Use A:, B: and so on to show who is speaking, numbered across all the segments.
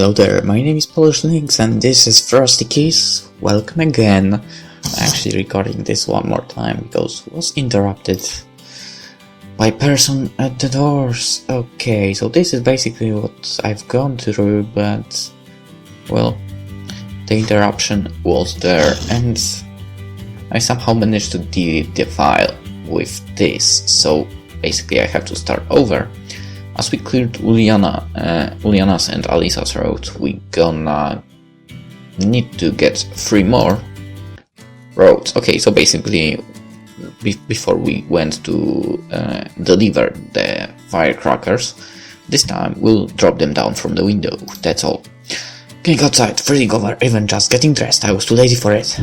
A: Hello there, my name is PolishLynx and this is Frosty. Welcome again. I'm actually recording this one more time because I was interrupted by person at the doors. Okay, so this is basically what I've gone through, but well, the interruption was there and I somehow managed to delete the file with this, so basically I have to start over. As we cleared Uliana's and Alisa's road, we gonna need to get 3 more roads. Okay, so basically before we went to deliver the firecrackers, this time we'll drop them down from the window, that's all. Getting outside, freezing over, even just getting dressed, I was too lazy for it.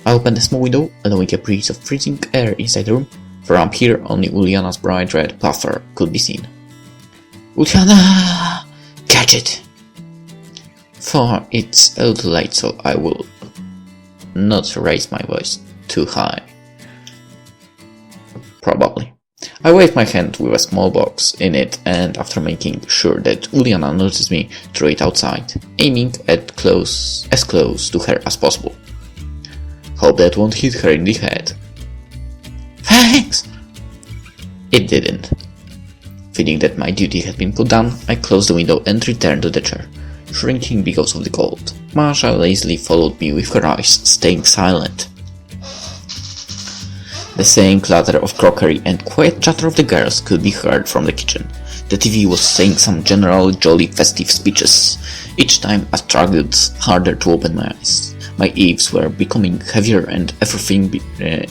A: I opened the small window, allowing a breeze of freezing air inside the room. From up here, only Uliana's bright red puffer could be seen. Uliana! Catch it! For it's a little late, so I will not raise my voice too high. Probably. I waved my hand with a small box in it, and after making sure that Uliana noticed me, threw it outside, aiming at as close to her as possible. Hope that won't hit her in the head. Thanks! It didn't. Feeling that my duty had been put down, I closed the window and returned to the chair, shrinking because of the cold. Masha lazily followed me with her eyes, staying silent. The same clatter of crockery and quiet chatter of the girls could be heard from the kitchen. The TV was saying some general jolly festive speeches. Each time I struggled harder to open my eyes. My eaves were becoming heavier and everything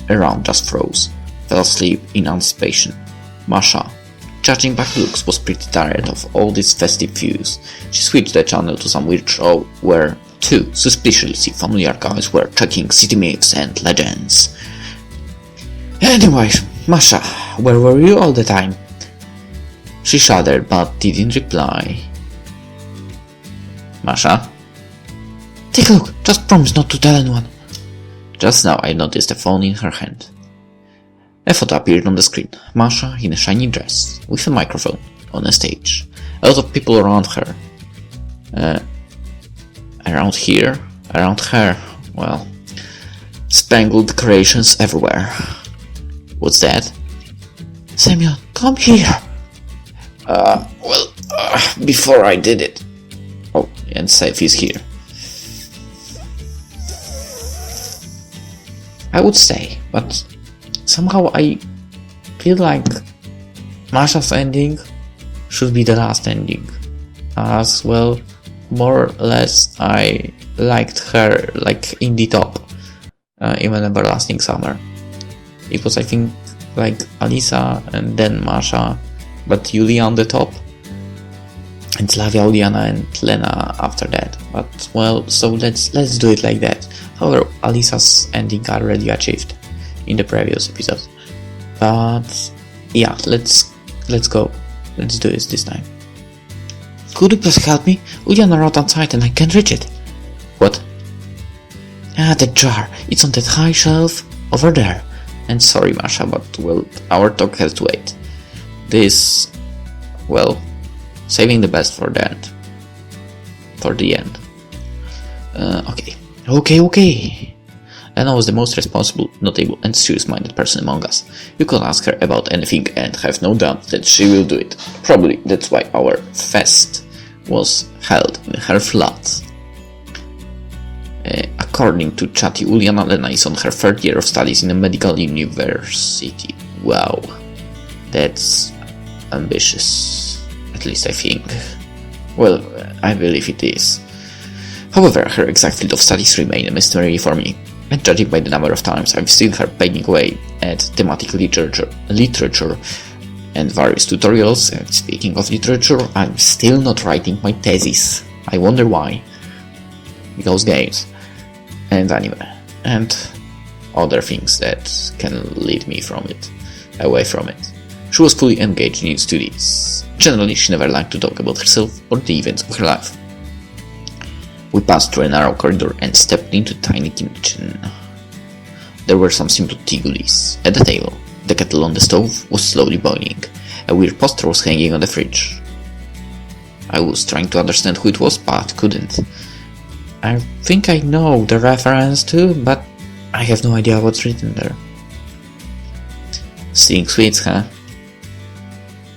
A: around just froze. Fell asleep in anticipation. Masha, judging by looks, was pretty tired of all these festive views. She switched the channel to some weird show where 2 suspiciously familiar guys were checking city myths and legends. Anyways, Masha, where were you all the time? She shuddered but didn't reply. Masha? Take a look, just promise not to tell anyone. Just now I noticed a phone in her hand. A photo appeared on the screen. Masha in a shiny dress, with a microphone, on a stage. A lot of people around her. Around here? Around her? Well, spangled decorations everywhere. What's that? Semyon, come here! Before I did it. Oh, and Saif is here. I would stay, but somehow I feel like Masha's ending should be the last ending. As well, more or less I liked her like in the top, even Everlasting Summer. It was, I think, like Alisa and then Masha, but Yulia on the top, and Slavia, Uliana and Lena after that. But well, so let's do it like that. However, Alisa's ending already achieved in the previous episode. But yeah, let's go. Let's do this time. Could you please help me? Uliana wrote outside and I can't reach it. What? The jar. It's on that high shelf over there. And sorry, Masha, but well, our talk has to wait. This, well, saving the best for the end. For the end. Okay. Lena was the most responsible, notable and serious-minded person among us. You could ask her about anything and have no doubt that she will do it. Probably that's why our fest was held in her flat. According to Chatty, Uliana, Lena is on her 3rd year of studies in a medical university. Wow, that's ambitious. At least I think. Well, I believe it is. However, her exact field of studies remain a mystery for me. And judging by the number of times I've seen her banging away at thematic literature and various tutorials, and speaking of literature, I'm still not writing my thesis. I wonder why. Because games, and anime, and other things that can lead me away from it. She was fully engaged in studies. Generally, she never liked to talk about herself or the events of her life. We passed through a narrow corridor and stepped into a tiny kitchen. There were some simple tea goodies. At the table, the kettle on the stove was slowly boiling. A weird poster was hanging on the fridge. I was trying to understand who it was, but couldn't. I think I know the reference too, but I have no idea what's written there. Seeing sweets, huh?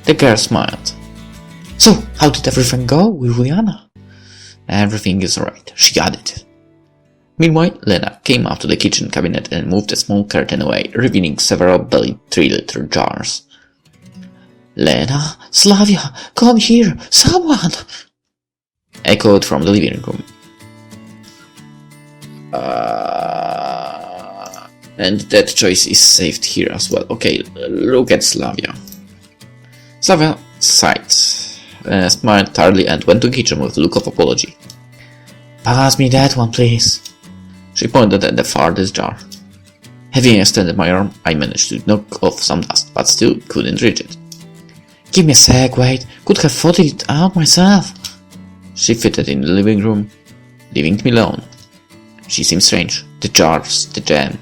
A: The girl smiled. So, how did everything go with Liana? Everything is alright, she added. Meanwhile, Lena came up to the kitchen cabinet and moved a small curtain away, revealing several bellied 3-liter jars. Lena, Slavia, come here, someone! Echoed from the living room. And that choice is saved here as well. Okay, look at Slavia. Slavia sighed, smiled tiredly and went to the kitchen with a look of apology. Pass me that one, please. She pointed at the farthest jar. Having extended my arm, I managed to knock off some dust, but still couldn't reach it. Give me a sec, wait, could have thought it out myself. She fitted in the living room, leaving me alone. She seemed strange, the jars, the jam.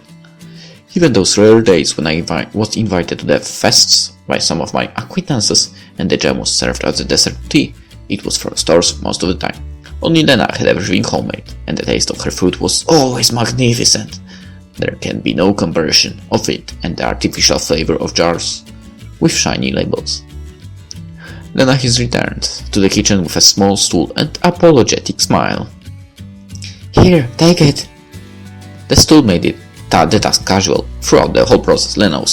A: Even those rare days when I was invited to the fests by some of my acquaintances and the jam was served as a dessert tea, it was from stores most of the time. Only Lena had everything homemade, and the taste of her food was always magnificent. There can be no comparison of it and the artificial flavor of jars with shiny labels. Lena has returned to the kitchen with a small stool and apologetic smile. Here, take it. The stool made it the task casual. Throughout the whole process, Lena was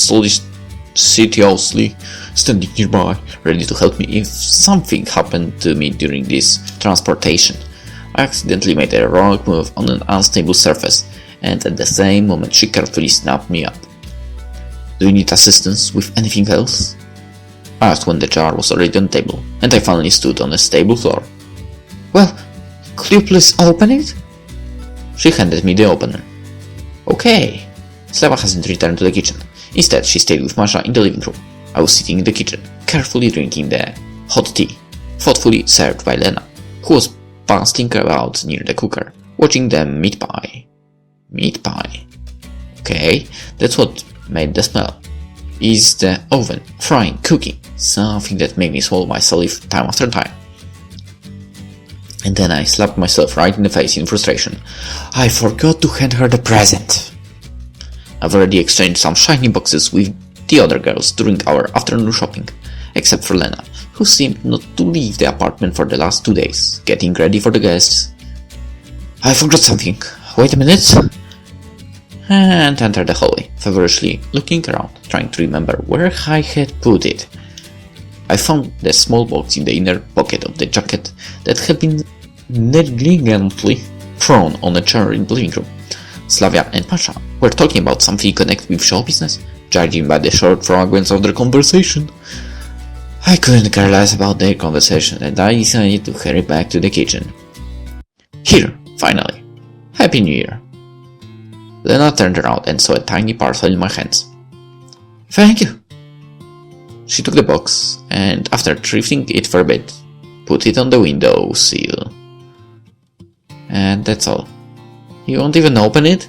A: solicitously standing nearby, ready to help me if something happened to me during this transportation. I accidentally made a wrong move on an unstable surface, and at the same moment she carefully snapped me up. Do you need assistance with anything else? I asked when the jar was already on the table, and I finally stood on a stable floor. Well, could you please open it? She handed me the opener. Okay. Slava hasn't returned to the kitchen. Instead, she stayed with Masha in the living room. I was sitting in the kitchen, carefully drinking the hot tea, thoughtfully served by Lena, who was bouncing about near the cooker, watching the meat pie. Meat pie. Okay, that's what made the smell. Is the oven, frying, cooking, something that made me swallow my saliva time after time. And then I slapped myself right in the face in frustration. I forgot to hand her the present. I've already exchanged some shiny boxes with the other girls during our afternoon shopping, except for Lena, who seemed not to leave the apartment for the last 2 days, getting ready for the guests. I forgot something. Wait a minute. And entered the hallway, feverishly looking around, trying to remember where I had put it. I found the small box in the inner pocket of the jacket that had been negligently thrown on a chair in the living room. Slavia and Pasha were talking about something connected with show business, judging by the short fragments of their conversation. I couldn't care less about their conversation, and I decided to hurry back to the kitchen. Here, finally. Happy New Year. Lena turned around and saw a tiny parcel in my hands. Thank you. She took the box, and after drifting it for a bit, put it on the window sill. And that's all. You won't even open it?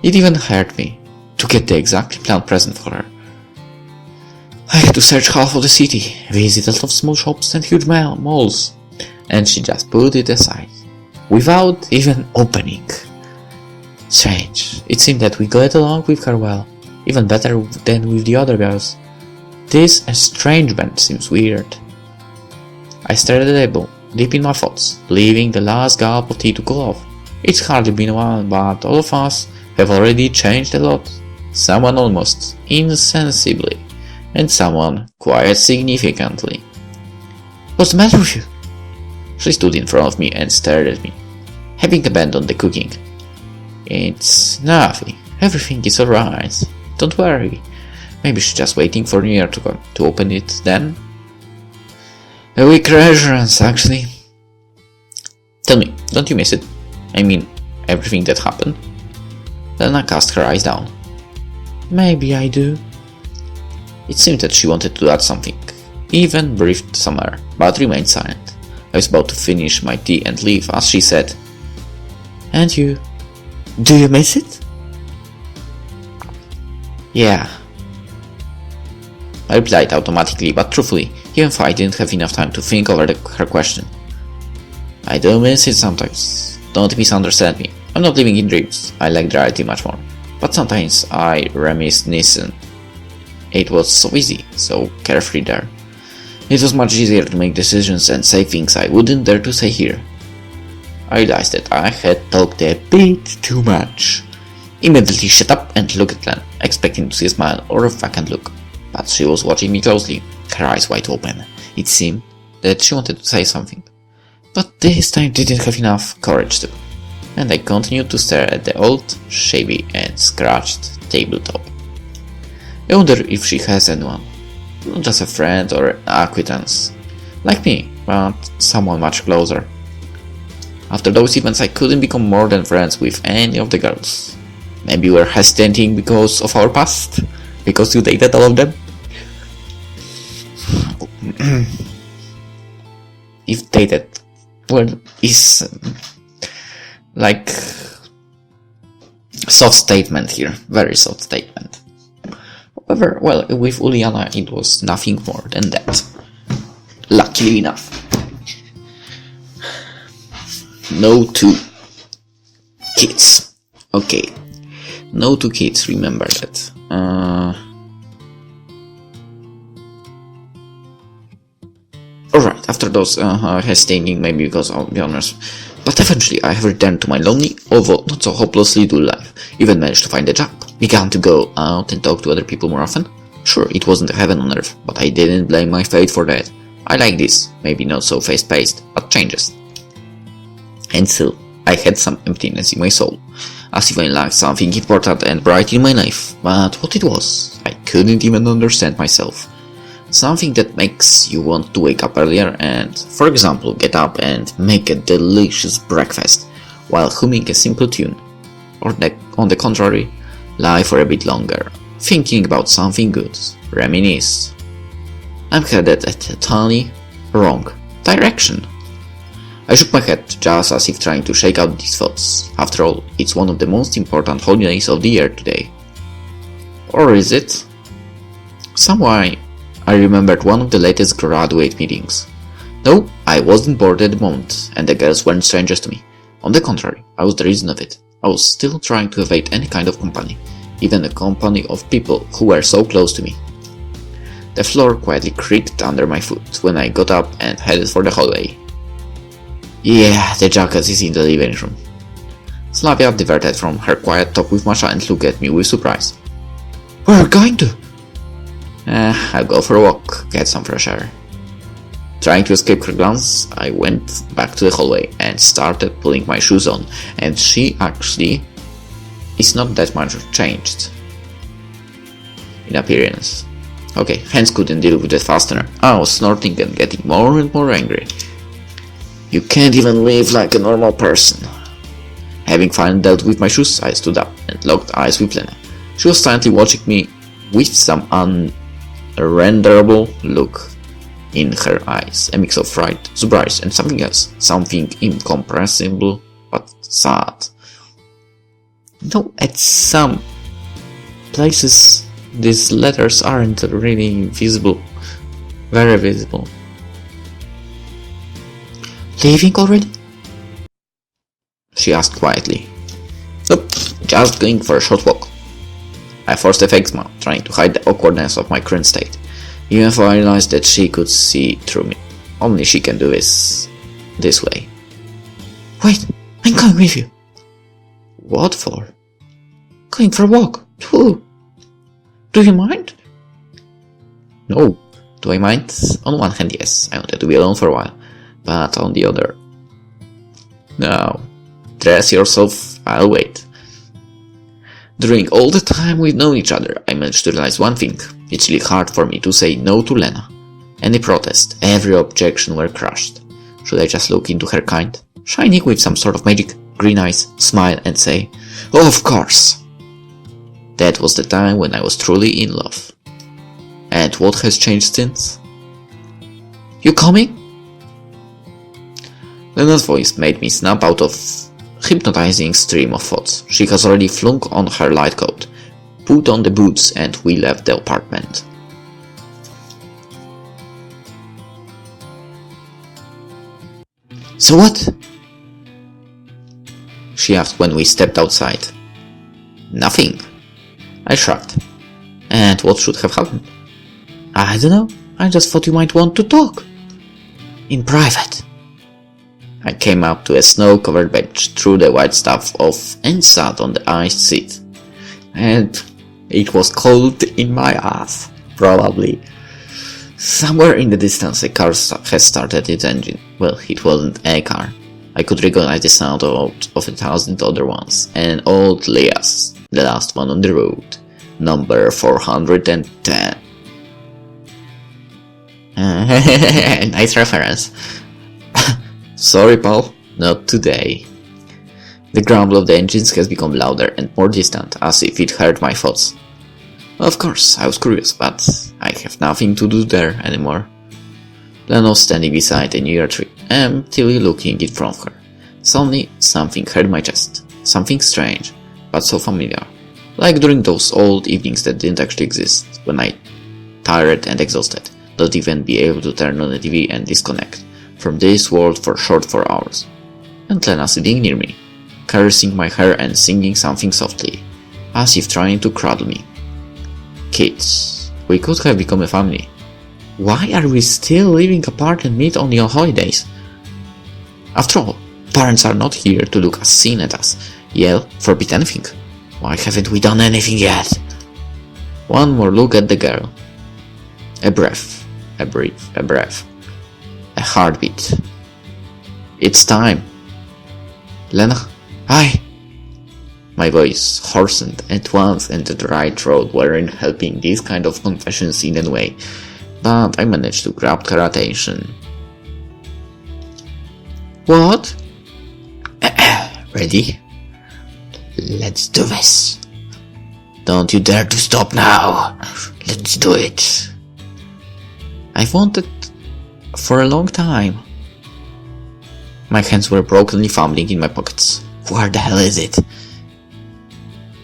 A: It even hurt me to get the exactly planned present for her. I had to search half of the city, visit a lot of small shops and huge malls, and she just put it aside, without even opening. Strange. It seemed that we got along with her well, even better than with the other girls. This estrangement seems weird. I stared at the table, deep in my thoughts, leaving the last gulp of tea to cool off. It's hardly been a while, but all of us have already changed a lot. Someone almost insensibly, and someone quite significantly. What's the matter with you? She stood in front of me and stared at me, having abandoned the cooking. It's nothing. Everything is alright. Don't worry. Maybe she's just waiting for New Year to come to open it then. A weak reassurance, actually. Tell me, don't you miss it? I mean, everything that happened? Lena cast her eyes down. Maybe I do. It seemed that she wanted to add something, even breathed some air, but remained silent. I was about to finish my tea and leave as she said, And you? Do you miss it? Yeah. I replied automatically, but truthfully, even though I didn't have enough time to think over her question. I do miss it sometimes. Don't misunderstand me. I'm not living in dreams. I like reality much more. But sometimes I reminisce. It was so easy, so carefree there. It was much easier to make decisions and say things I wouldn't dare to say here. I realized that I had talked a bit too much. Immediately shut up and looked at Lena, expecting to see a smile or a vacant look. But she was watching me closely, her eyes wide open. It seemed that she wanted to say something. But this time didn't have enough courage to. And I continued to stare at the old, shabby and scratched tabletop. I wonder if she has anyone. Not just a friend or an acquaintance. Like me, but someone much closer. After those events I couldn't become more than friends with any of the girls. Maybe we're hesitating because of our past? Because you dated all of them? If dated, well, is like soft statement here, very soft statement. However, well, with Uliana it was nothing more than that. Luckily enough. No to kids. Okay. No to kids, remember that. Alright, after those hesitating, maybe because I'll be honest. But eventually I have returned to my lonely, although not so hopelessly dull life. Even managed to find a job. Began to go out and talk to other people more often. Sure, it wasn't heaven on earth, but I didn't blame my fate for that. I like this, maybe not so fast-paced, but changes. And still, I had some emptiness in my soul, as if I lacked something important and bright in my life, but what it was, I couldn't even understand myself. Something that makes you want to wake up earlier and, for example, get up and make a delicious breakfast, while humming a simple tune. Or on the contrary, lie for a bit longer, thinking about something good, reminisce. I'm headed at a totally wrong direction. I shook my head, just as if trying to shake out these thoughts. After all, it's one of the most important holidays of the year today. Or is it? Somehow I remembered one of the latest graduate meetings. No, I wasn't bored at the moment, and the girls weren't strangers to me. On the contrary, I was the reason of it. I was still trying to evade any kind of company, even the company of people who were so close to me. The floor quietly creaked under my foot when I got up and headed for the hallway. Yeah, the jacket is in the living room. Slavia diverted from her quiet talk with Masha and looked at me with surprise. Where are you going to? I'll go for a walk, get some fresh air. Trying to escape her glance, I went back to the hallway and started pulling my shoes on, and she actually is not that much changed in appearance. Okay, hands couldn't deal with the fastener. I was snorting and getting more and more angry. You can't even live like a normal person. Having finally dealt with my shoes, I stood up and locked eyes with Lena. She was silently watching me with some unrenderable look in her eyes, a mix of fright, surprise, and something else, something incomprehensible but sad. No, at some places these letters aren't really visible, very visible. Leaving already? She asked quietly. Nope, just going for a short walk. I forced a fake smile, trying to hide the awkwardness of my current state, even though I realized that she could see through me. Only she can do this way. Wait, I'm coming with you. What for? Going for a walk. Who? Do you mind? No. Do I mind? On one hand, yes, I wanted to be alone for a while. But on the other... No. Dress yourself, I'll wait. During all the time we've known each other, I managed to realize one thing. It's really hard for me to say no to Lena. Any protest, every objection were crushed. Should I just look into her kind, shining with some sort of magic, green eyes, smile and say, "Of course"? That was the time when I was truly in love. And what has changed since? You coming? Lena's voice made me snap out of hypnotizing stream of thoughts. She has already flung on her light coat, put on the boots, and we left the apartment. So what? She asked when we stepped outside. Nothing. I shrugged. And what should have happened? I don't know. I just thought you might want to talk. In private. I came up to a snow-covered bench, threw the white stuff off, and sat on the iced seat. And it was cold in my ass. Probably. Somewhere in the distance a car has started its engine. Well, it wasn't a car. I could recognize the sound of 1,000 other ones. And old Leah's, the last one on the road. Number 410. Nice reference. Sorry, Paul, not today. The grumble of the engines has become louder and more distant, as if it heard my thoughts. Of course, I was curious, but I have nothing to do there anymore. Lena was standing beside a near tree, emptily looking in front of her. Suddenly, something hurt my chest. Something strange, but so familiar. Like during those old evenings that didn't actually exist, when I, tired and exhausted, not even be able to turn on the TV and disconnect from this world for short 4 hours. And Lena sitting near me, caressing my hair and singing something softly, as if trying to cradle me. Kids, we could have become a family. Why are we still living apart and meet only on holidays? After all, parents are not here to look obscene at us, yell, forbid anything. Why haven't we done anything yet? One more look at the girl. A breath, a breath, a breath. A heartbeat. It's time. Lena, hi. My voice hoarsened at once and the dry throat weren't helping these kind of confessions in any way, but I managed to grab her attention. What? Ready? Let's do this. Don't you dare to stop now. Let's do it. I've wanted for a long time. My hands were brokenly fumbling in my pockets. Where the hell is it?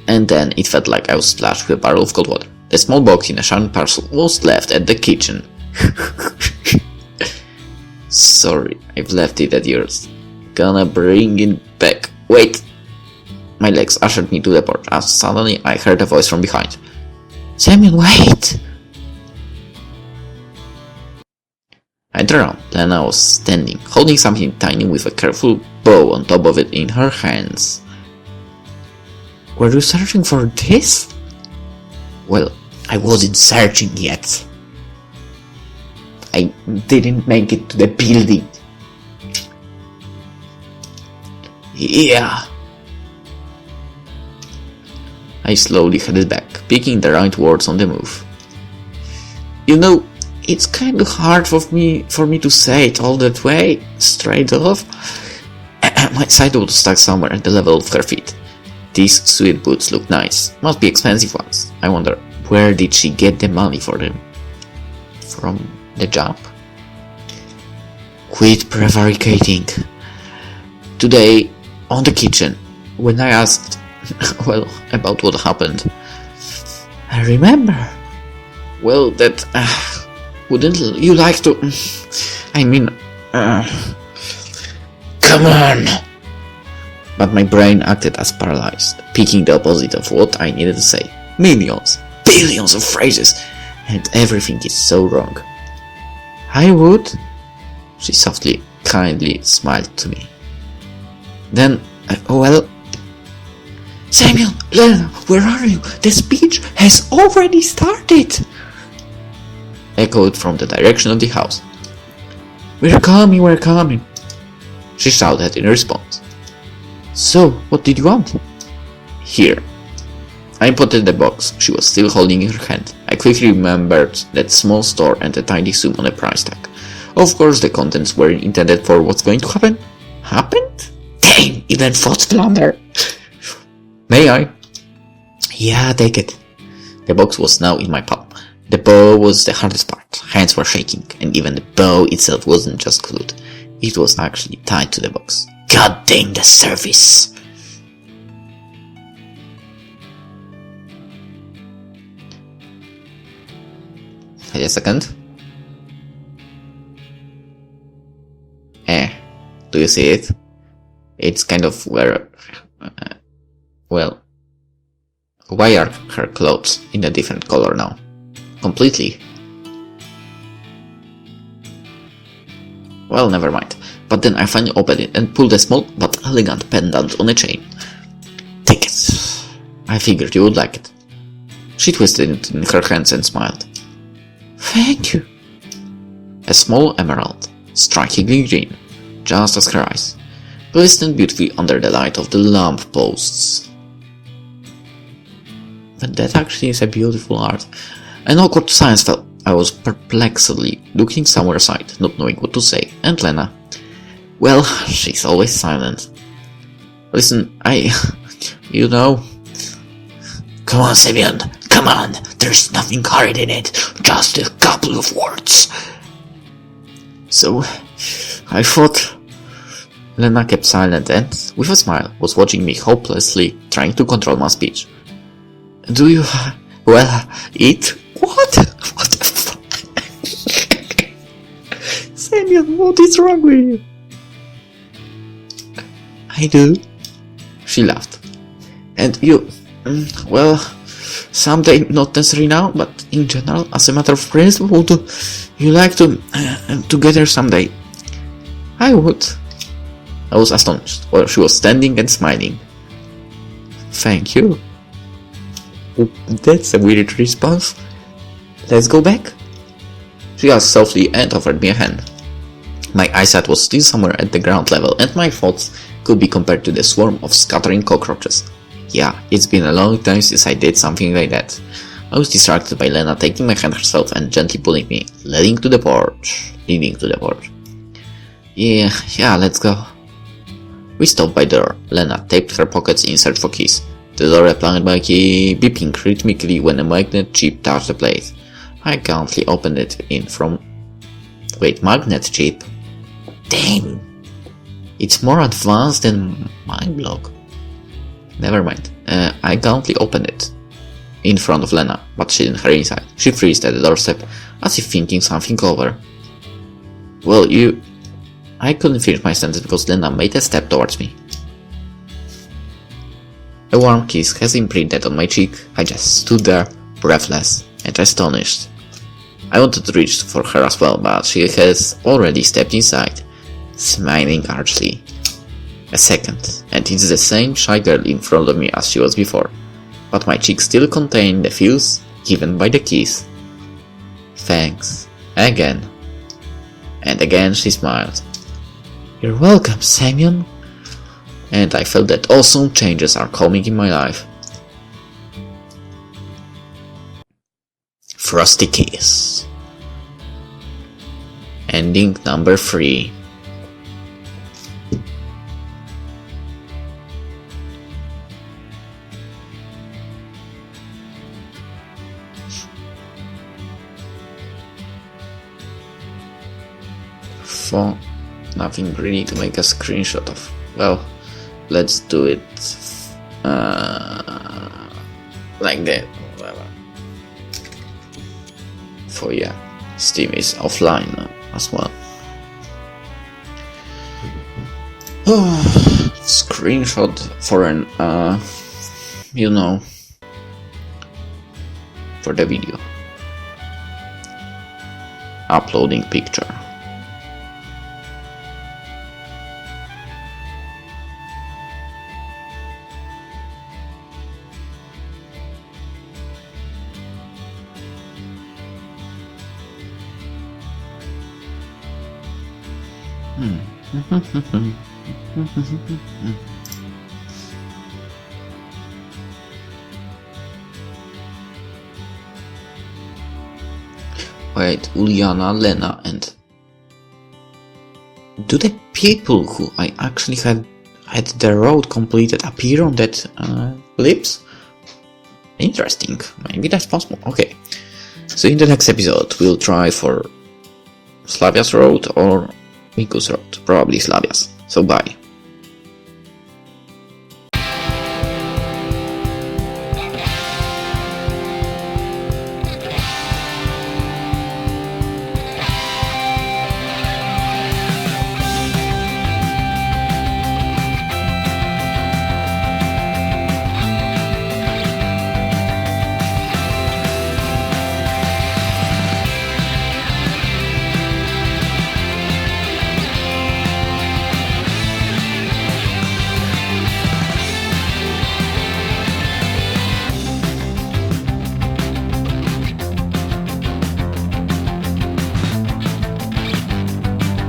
A: And then it felt like I was splashed with a barrel of cold water. The small box in a shiny parcel was left at the kitchen. Sorry, I've left it at yours. Gonna bring it back. Wait! My legs ushered me to the porch as suddenly I heard a voice from behind. Semyon, wait! I turned around. Lena was standing, holding something tiny with a careful bow on top of it in her hands. Were you searching for this? Well, I wasn't searching yet. I didn't make it to the building. Yeah. I slowly headed back, picking the right words on the move. You know, it's kind of hard for me to say it all that way, straight off. My sidewalk was stuck somewhere at the level of her feet. These sweet boots look nice, must be expensive ones. I wonder, where did she get the money for them? From the job? Quit prevaricating. Today, on the kitchen, when I asked, well, about what happened, I remember. Well, that, wouldn't you like to, come on! But my brain acted as paralyzed, picking the opposite of what I needed to say. Millions, billions of phrases, and everything is so wrong. I would, she softly, kindly smiled to me. Then, well, Semyon, Lena, where are you? The speech has already started! Echoed from the direction of the house. We're coming, she shouted in response. So, what did you want? Here. I potted the box she was still holding in her hand. I quickly remembered that small store and the tiny sum on a price tag. Of course, the contents weren't intended for what's going to happen. Happened? Damn, even thoughts blunder. May I? Yeah, take it. The box was now in my palm. The bow was the hardest part. Hands were shaking, and even the bow itself wasn't just glued. It was actually tied to the box. God damn the service! Wait a second. Do you see it? It's kind of where... well... Why are her clothes in a different color now? Completely. Well, never mind. But then I finally opened it and pulled a small but elegant pendant on a chain. Take it. I figured you would like it. She twisted it in her hands and smiled. Thank you. A small emerald, strikingly green, just as her eyes, glistened beautifully under the light of the lamp posts. But that actually is a beautiful art. An awkward silence fell. I was perplexedly looking somewhere aside, not knowing what to say, and Lena. Well, she's always silent. Listen, you know... Come on, Semyon, come on! There's nothing hard in it, just a couple of words. So, I thought... Lena kept silent and, with a smile, was watching me hopelessly, trying to control my speech. Do you... well, eat? What? What the fuck? Semyon, what is wrong with you? I do. She laughed. And you... well, someday, not necessarily now, but in general, as a matter of principle, do you like to together someday? I would. I was astonished, while she was standing and smiling. Thank you. That's a weird response. Let's go back? She asked softly and offered me a hand. My eyesight was still somewhere at the ground level, and my thoughts could be compared to the swarm of scattering cockroaches. Yeah, it's been a long time since I did something like that. I was distracted by Lena taking my hand herself and gently pulling me, leading to the porch. Yeah, let's go. We stopped by the door. Lena taped her pockets in search for keys. The door applied my key, beeping rhythmically when a magnet chip touched the plate. I gallantly opened it in from... Wait, magnet chip? Damn! It's more advanced than my block. Never mind. I gallantly opened it in front of Lena, but she didn't hurry inside. She freezed at the doorstep, as if thinking something over. Well, I couldn't finish my sentence because Lena made a step towards me. A warm kiss has imprinted on my cheek. I just stood there, breathless and astonished. I wanted to reach for her as well, but she has already stepped inside, smiling archly. A second, and it's the same shy girl in front of me as she was before, but my cheeks still contain the feels given by the kiss. Thanks. Again. And again she smiled. You're welcome, Semyon. And I felt that awesome changes are coming in my life. Frosty kiss. Ending number 3. Nothing really to make a screenshot of. Well, let's do it like that. For yeah, Steam is offline now as well. Screenshot for an for the video. Uploading picture. Wait, Uliana, Lena, and do the people who I actually had the road completed appear on that clips? Interesting, maybe that's possible. Okay, so in the next episode we'll try for Slavia's road or Miku's road, probably Slavia's. So bye.